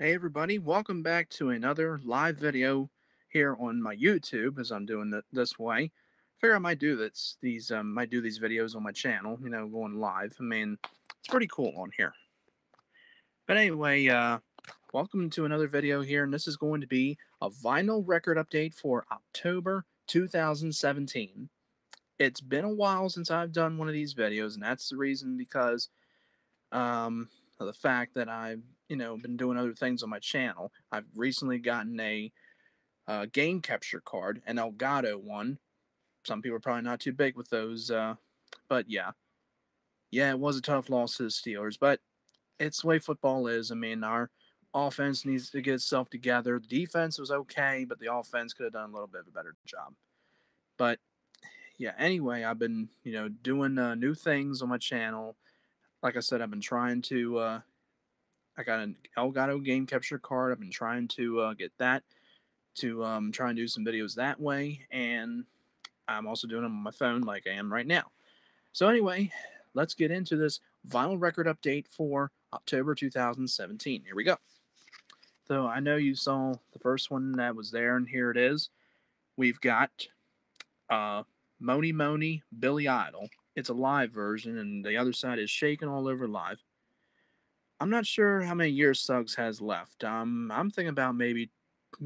Hey everybody, welcome back to another live video here on my YouTube as I'm doing it this way. Figure I might do might do these videos on my channel, going live. I mean, it's pretty cool on here. But anyway, welcome to another video here, and this is going to be a vinyl record update for October 2017. It's been a while since I've done one of these videos, and that's the reason because of the fact that I've been doing other things on my channel. I've recently gotten a game capture card, an Elgato one. Some people are probably not too big with those, but yeah, it was a tough loss to the Steelers, but it's the way football is. I mean, our offense needs to get itself together. The defense was okay, but the offense could have done a little bit of a better job. But yeah, anyway, I've been doing new things on my channel. Like I said, I've been trying to I got an Elgato game capture card. I've been trying to get that to try and do some videos that way, and I'm also doing them on my phone like I am right now. So anyway, let's get into this vinyl record update for October 2017. Here we go. So I know you saw the first one that was there, and here it is. We've got uh, Mony Mony Billy Idol. It's a live version, and the other side is Shaking All Over Live. I'm not sure how many years Suggs has left. I'm thinking about maybe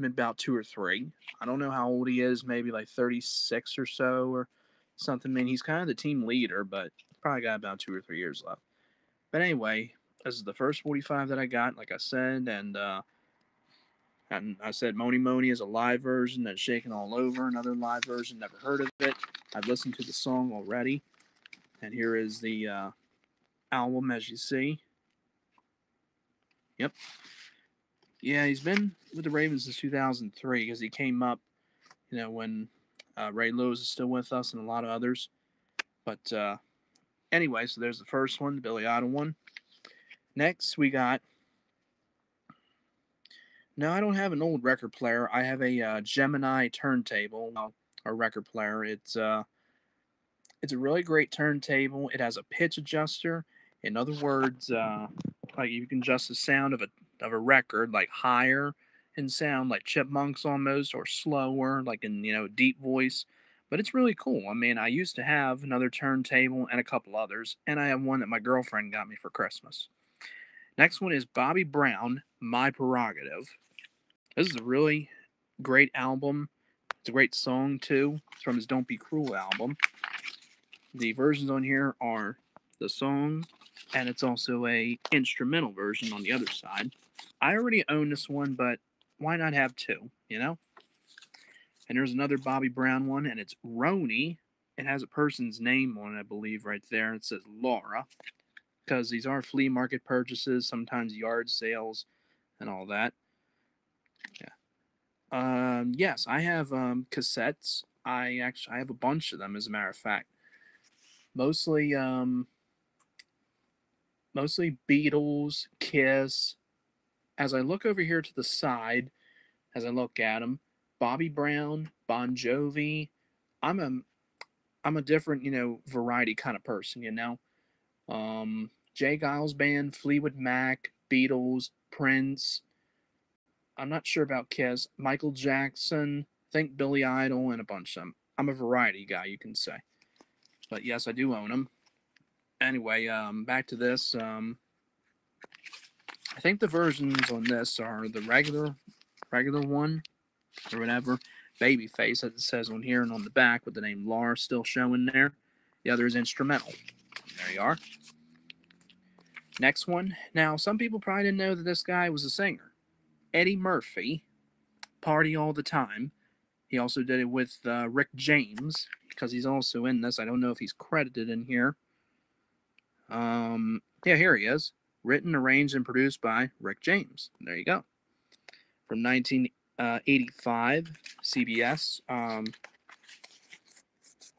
about 2 or 3. I don't know how old he is. Maybe like 36 or so, or something. I mean, he's kind of the team leader, but probably got about 2 or 3 years left. But anyway, this is the first 45 that I got, like I said, and I said Mony Mony is a live version that's Shaking All Over, another live version. Never heard of it. I've listened to the song already, and here is the album, as you see. Yep. Yeah, he's been with the Ravens since 2003 because he came up, when Ray Lewis is still with us and a lot of others. But anyway, so there's the first one, the Billy Idol one. Next, we got. No, I don't have an old record player. I have a Gemini turntable, a record player. It's a really great turntable. It has a pitch adjuster. In other words, like you can adjust the sound of a record like higher in sound, like chipmunks almost, or slower, like in deep voice. But it's really cool. I mean, I used to have another turntable and a couple others, and I have one that my girlfriend got me for Christmas. Next one is Bobby Brown, My Prerogative. This is a really great album. It's a great song too. It's from his Don't Be Cruel album. The versions on here are the song, and it's also a instrumental version on the other side. I already own this one, but why not have two, And there's another Bobby Brown one, and it's Roni. It has a person's name on it, I believe, right there. It says Laura, because these are flea market purchases, sometimes yard sales, and all that. Yeah. Yes, I have cassettes. I have a bunch of them, as a matter of fact. Mostly mostly Beatles, Kiss. As I look over here to the side, as I look at them, Bobby Brown, Bon Jovi. I'm a I'm a different variety kind of person. Jay Giles Band, Fleetwood Mac, Beatles, Prince. I'm not sure about Kiss, Michael Jackson. I think Billy Idol and a bunch of them. I'm a variety guy, you can say. But yes, I do own them. Anyway, back to this. I think the versions on this are the regular one or whatever. Babyface, as it says on here and on the back, with the name Lars still showing there. The other is instrumental. There you are. Next one. Now, some people probably didn't know that this guy was a singer. Eddie Murphy, Party All the Time. He also did it with Rick James, because he's also in this. I don't know if he's credited in here. Yeah, here he is. Written, arranged, and produced by Rick James. There you go. From 1985, CBS.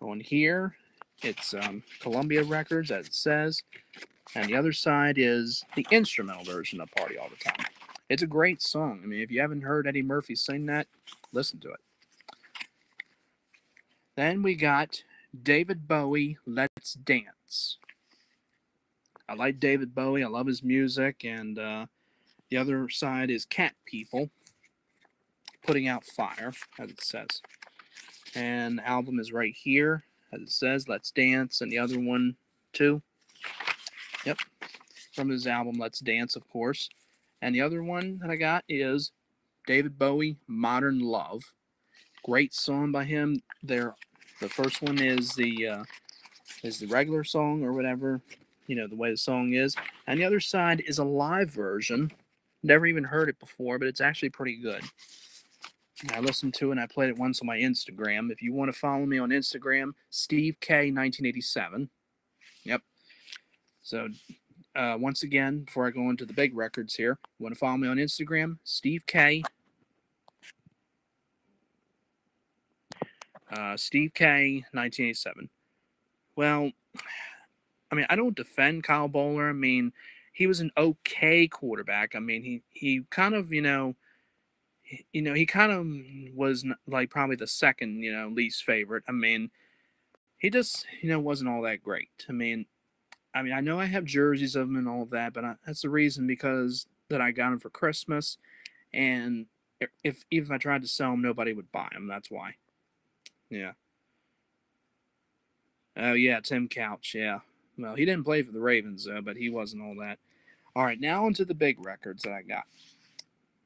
On here, it's Columbia Records, as it says. And the other side is the instrumental version of Party All the Time. It's a great song. I mean, if you haven't heard Eddie Murphy sing that, listen to it. Then we got David Bowie, Let's Dance. I like David Bowie. I love his music, and The other side is Cat People, Putting Out Fire, as it says. And the album is right here, as it says, Let's Dance, and the other one, too. Yep, from his album, Let's Dance, of course. And the other one that I got is David Bowie, Modern Love. Great song by him. The first one is the regular song or whatever, the way the song is. And the other side is a live version. Never even heard it before, but it's actually pretty good. I listened to it and I played it once on my Instagram. If you want to follow me on Instagram, Steve K 1987. Yep. So once again, before I go into the big records here, you want to follow me on Instagram, Steve K. Steve K 1987. Well, I mean, I don't defend Kyle Bowler. I mean, he was an okay quarterback. I mean, he kind of, he kind of was like probably the second, least favorite. I mean, he just, wasn't all that great. I know I have jerseys of him and all of that, but that's the reason because that I got him for Christmas, and if even if I tried to sell him, nobody would buy him. That's why. Yeah. Oh yeah, Tim Couch. Yeah. Well, he didn't play for the Ravens though, but he wasn't all that. All right, now onto the big records that I got.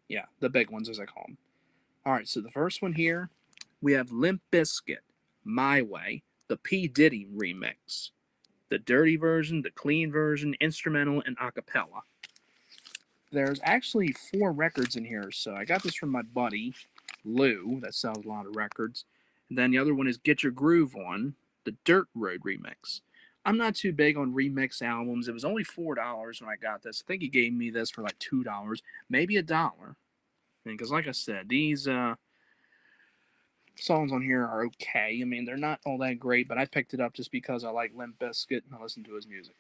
Yeah, the big ones as I call them. All right, so the first one here, we have Limp Bizkit, My Way, the P. Diddy remix, the dirty version, the clean version, instrumental, and a cappella. There's actually 4 records in here, so I got this from my buddy, Lou, that sells a lot of records. And then the other one is Get Your Groove On, the Dirt Road remix. I'm not too big on remix albums. It was only $4 when I got this. I think he gave me this for like $2, maybe $1. Because like I said, these songs on here are okay. I mean, they're not all that great, but I picked it up just because I like Limp Bizkit and I listen to his music.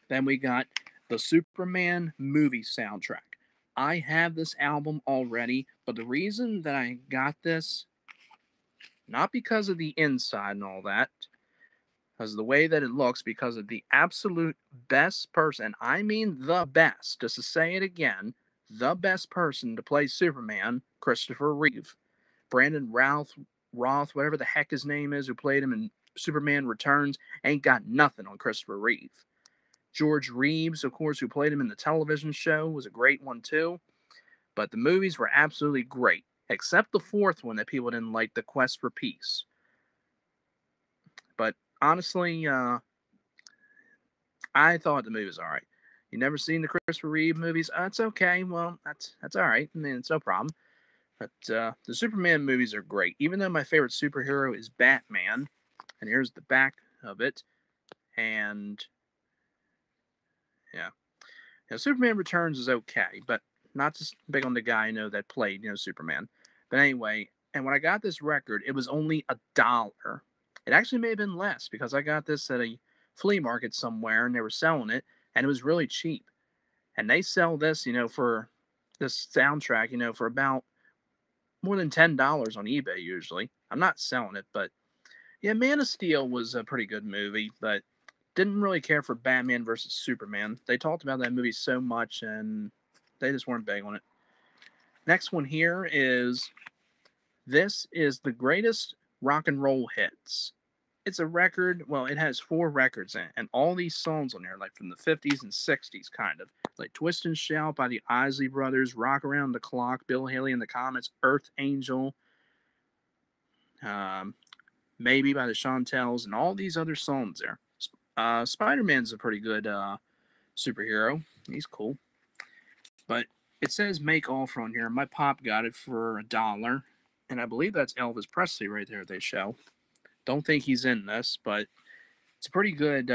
Then we got the Superman movie soundtrack. I have this album already, but the reason that I got this, not because of the inside and all that, because of the way that it looks, because of the absolute best person, I mean the best, just to say it again, the best person to play Superman, Christopher Reeve. Brandon Roth, whatever the heck his name is, who played him in Superman Returns, ain't got nothing on Christopher Reeve. George Reeves, of course, who played him in the television show, was a great one too. But the movies were absolutely great, except the 4th one that people didn't like, The Quest for Peace. But honestly, I thought the movie was alright. You never seen the Christopher Reeve movies? It's okay. Well, that's alright. I mean, it's no problem. But the Superman movies are great. Even though my favorite superhero is Batman, and here's the back of it, and yeah, Superman Returns is okay, but not just big on the guy that played Superman. But anyway, and when I got this record, it was only $1. It actually may have been less because I got this at a flea market somewhere, and they were selling it, and it was really cheap. And they sell this, for this soundtrack, for about more than $10 on eBay usually. I'm not selling it, but yeah, Man of Steel was a pretty good movie, but didn't really care for Batman versus Superman. They talked about that movie so much and they just weren't big on it. Next one here is This is the Greatest Rock and Roll Hits. It's a record, well, it has 4 records in it, and all these songs on there, like from the 50s and 60s, kind of. Like Twist and Shout by the Isley Brothers, Rock Around the Clock, Bill Haley and the Comets, Earth Angel, Maybe by the Chantels, and all these other songs there. Spider-Man's a pretty good superhero. He's cool. But it says Make Offer on here. My pop got it for $1. And I believe that's Elvis Presley right there they show. Don't think he's in this, but it's a pretty good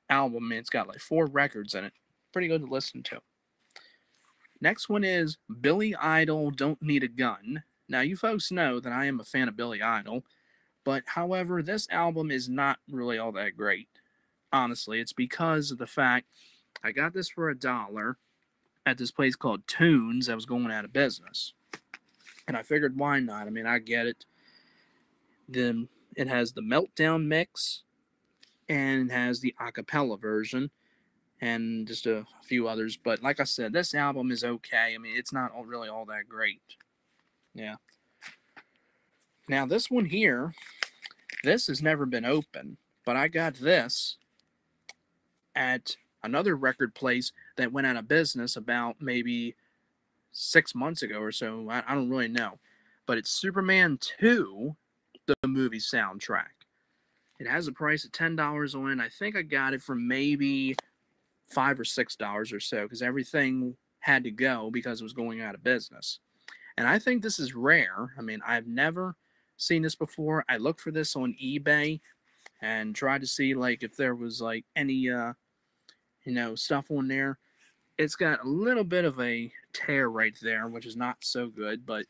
album. It's got like 4 records in it. Pretty good to listen to. Next one is Billy Idol, Don't Need a Gun. Now, you folks know that I am a fan of Billy Idol, but however, this album is not really all that great. Honestly, it's because of the fact I got this for $1 at this place called Tunes that was going out of business. And I figured, why not? I mean, I get it. Then it has the Meltdown mix, and it has the a cappella version. and just a few others. But like I said, this album is okay. I mean, it's not really all that great. Yeah. Now this one here, this has never been opened, but I got this at another record place that went out of business about maybe 6 months ago or so. I don't really know. But it's Superman 2, the movie soundtrack. It has a price of $10 on it. I think I got it for maybe $5 or $6 or so because everything had to go because it was going out of business. And I think this is rare. I mean, I've never seen this before. I looked for this on eBay and tried to see like if there was like any stuff on there. It's got a little bit of a tear right there, which is not so good, but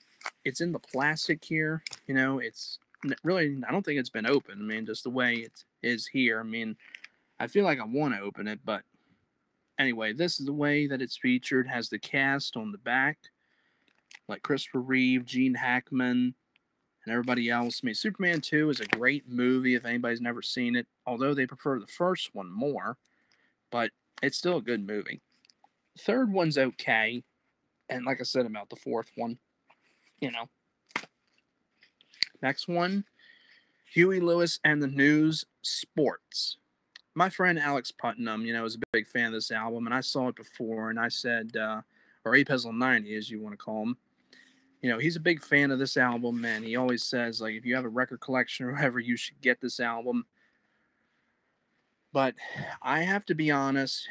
it's in the plastic here. It's really, I don't think it's been opened. I mean, just the way it is here. I mean, I feel like I want to open it, but anyway, this is the way that it's featured. It has the cast on the back, like Christopher Reeve, Gene Hackman, and everybody else. I mean, Superman 2 is a great movie if anybody's never seen it, although they prefer the first one more, but it's still a good movie. The third one's okay, and like I said about the fourth one, you know. Next one, Huey Lewis and the News Sports. My friend Alex Putnam, is a big fan of this album, and I saw it before, and I said, or Apezzle 90, as you want to call him, he's a big fan of this album, and he always says, like, if you have a record collection or whatever, you should get this album. But I have to be honest,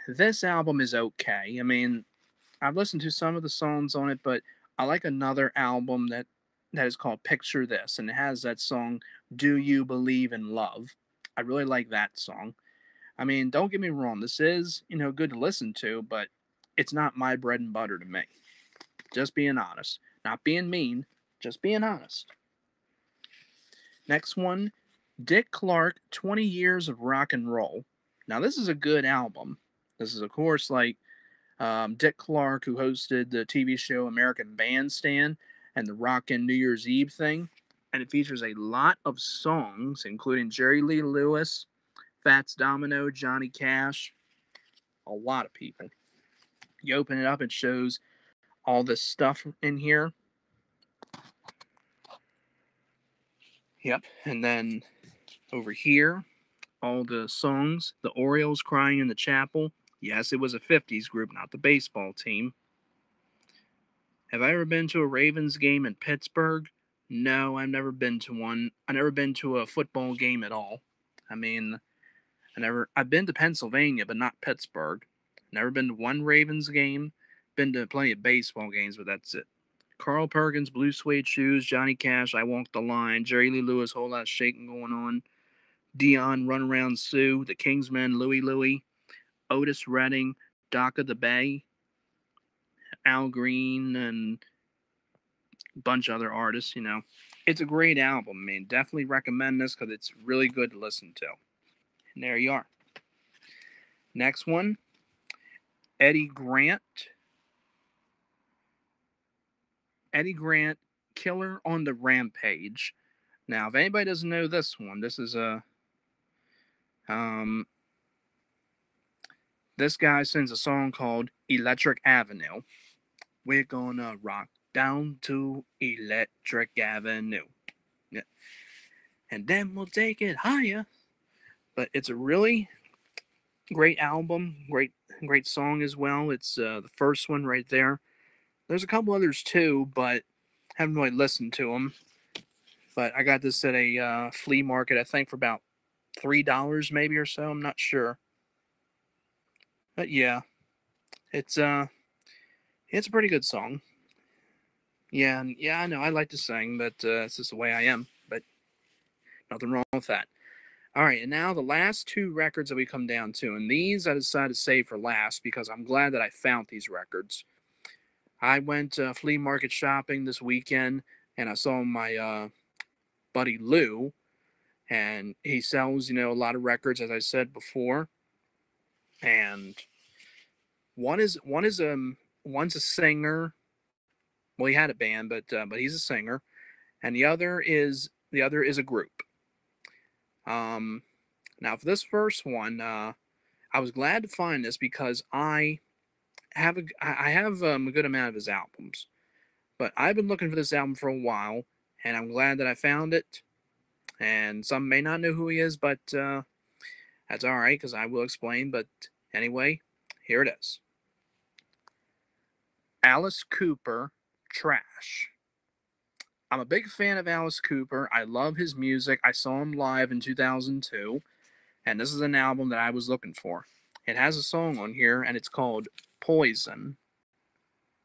this album is okay. I mean, I've listened to some of the songs on it, but I like another album that is called Picture This, and it has that song, Do You Believe in Love? I really like that song. I mean, don't get me wrong, this is, good to listen to, but it's not my bread and butter to me. Just being honest. Not being mean, just being honest. Next one, Dick Clark, 20 Years of Rock and Roll. Now, this is a good album. This is, of course, like Dick Clark, who hosted the TV show American Bandstand and the Rockin' New Year's Eve thing. And it features a lot of songs, including Jerry Lee Lewis, Fats Domino, Johnny Cash, a lot of people. You open it up, it shows all this stuff in here. Yep. And then over here, all the songs. The Orioles Crying in the Chapel. Yes, it was a 50s group, not the baseball team. Have I ever been to a Ravens game in Pittsburgh? No, I've never been to one. I've never been to a football game at all. I mean, I've been to Pennsylvania, but not Pittsburgh. Never been to one Ravens game. Been to plenty of baseball games, but that's it. Carl Perkins, Blue Suede Shoes, Johnny Cash, I Walk the Line, Jerry Lee Lewis, Whole Lot of Shaking Going On, Dion, Run Around Sue, The Kingsmen, Louie Louie, Otis Redding, Dock of the Bay, Al Green, and a bunch of other artists, It's a great album, man. Definitely recommend this because it's really good to listen to. And there you are. Next one, Eddie Grant. Eddie Grant, Killer on the Rampage. Now, if anybody doesn't know this one, this is this guy sings a song called Electric Avenue. We're gonna rock down to Electric Avenue. Yeah. And then we'll take it higher. But it's a really great album, great song as well. It's the first one right there. There's a couple others too, but haven't really listened to them. But I got this at a flea market, I think, for about $3 maybe or so. I'm not sure. But yeah, it's it's a pretty good song. Yeah, and yeah, I know I like to sing, but it's just the way I am. But nothing wrong with that. All right, and now the last two records that we come down to, and these I decided to save for last because I'm glad that I found these records. I went flea market shopping this weekend, and I saw my buddy Lou, and he sells, a lot of records, as I said before. And one's a singer. Well, he had a band, but he's a singer, and the other is a group. Now for this first one, I was glad to find this because I have a good amount of his albums, but I've been looking for this album for a while, and I'm glad that I found it. And some may not know who he is, but that's all right because I will explain. But anyway, here it is. Alice Cooper, Trash. I'm a big fan of Alice Cooper. I love his music. I saw him live in 2002, and this is an album that I was looking for. It has a song on here, and it's called Poison.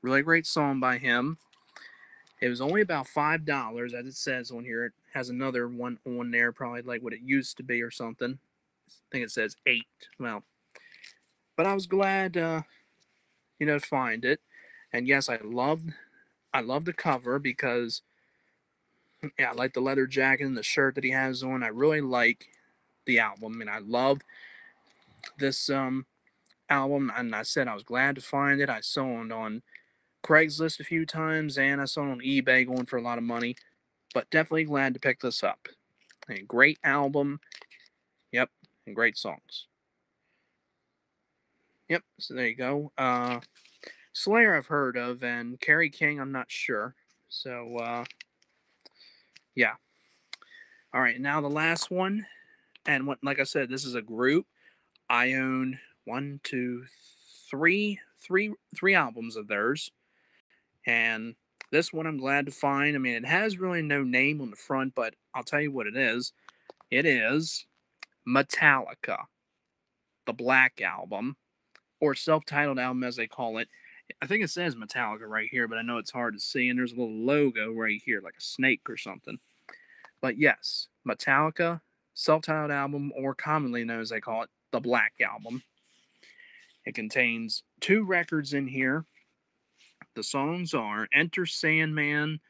Really great song by him. It was only about $5, as it says on here. It has another one on there, probably like what it used to be or something. I think it says 8. Well, but I was glad, to find it. And yes, I love the cover because yeah, I like the leather jacket and the shirt that he has on. I really like the album, and I love this album. And I said I was glad to find it. I saw it on Craigslist a few times, and I saw it on eBay going for a lot of money. But definitely glad to pick this up. A great album, yep, and great songs. Yep, so there you go. Slayer I've heard of, and Kerry King I'm not sure. So yeah. All right, now the last one, and what, like I said, this is a group. I own one, two, three albums of theirs, and this one I'm glad to find. I mean, it has really no name on the front, but I'll tell you what it is. It is Metallica, the Black Album, or self-titled album as they call it. I think it says Metallica right here, but I know it's hard to see, and there's a little logo right here, like a snake or something. But yes, Metallica, self-titled album, or commonly known as they call it, the Black Album. It contains 2 records in here. The songs are Enter Sandman,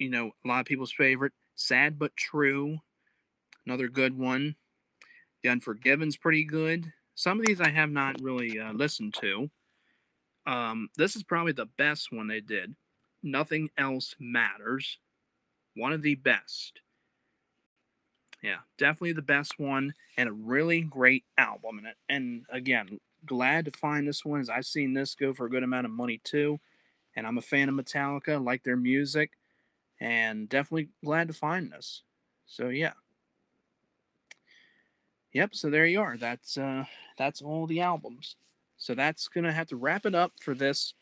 a lot of people's favorite, Sad But True, another good one. The Unforgiven's pretty good. Some of these I have not really listened to. This is probably the best one they did. Nothing Else Matters. One of the best. Yeah, definitely the best one, and a really great album. And again, glad to find this one, as I've seen this go for a good amount of money too. And I'm a fan of Metallica, like their music, and definitely glad to find this. So yeah. Yep, so there you are. That's all the albums. So that's gonna have to wrap it up for this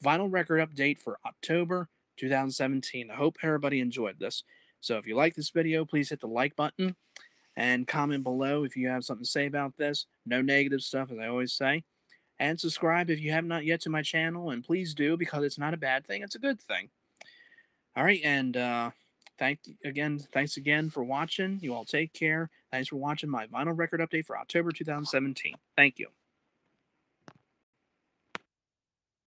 vinyl record update for October 2017. I hope everybody enjoyed this. So if you like this video, please hit the like button and comment below if you have something to say about this. No negative stuff, as I always say. And subscribe if you have not yet to my channel, and please do, because it's not a bad thing, it's a good thing. All right, and thanks again for watching. You all take care. Thanks for watching my vinyl record update for October 2017. Thank you.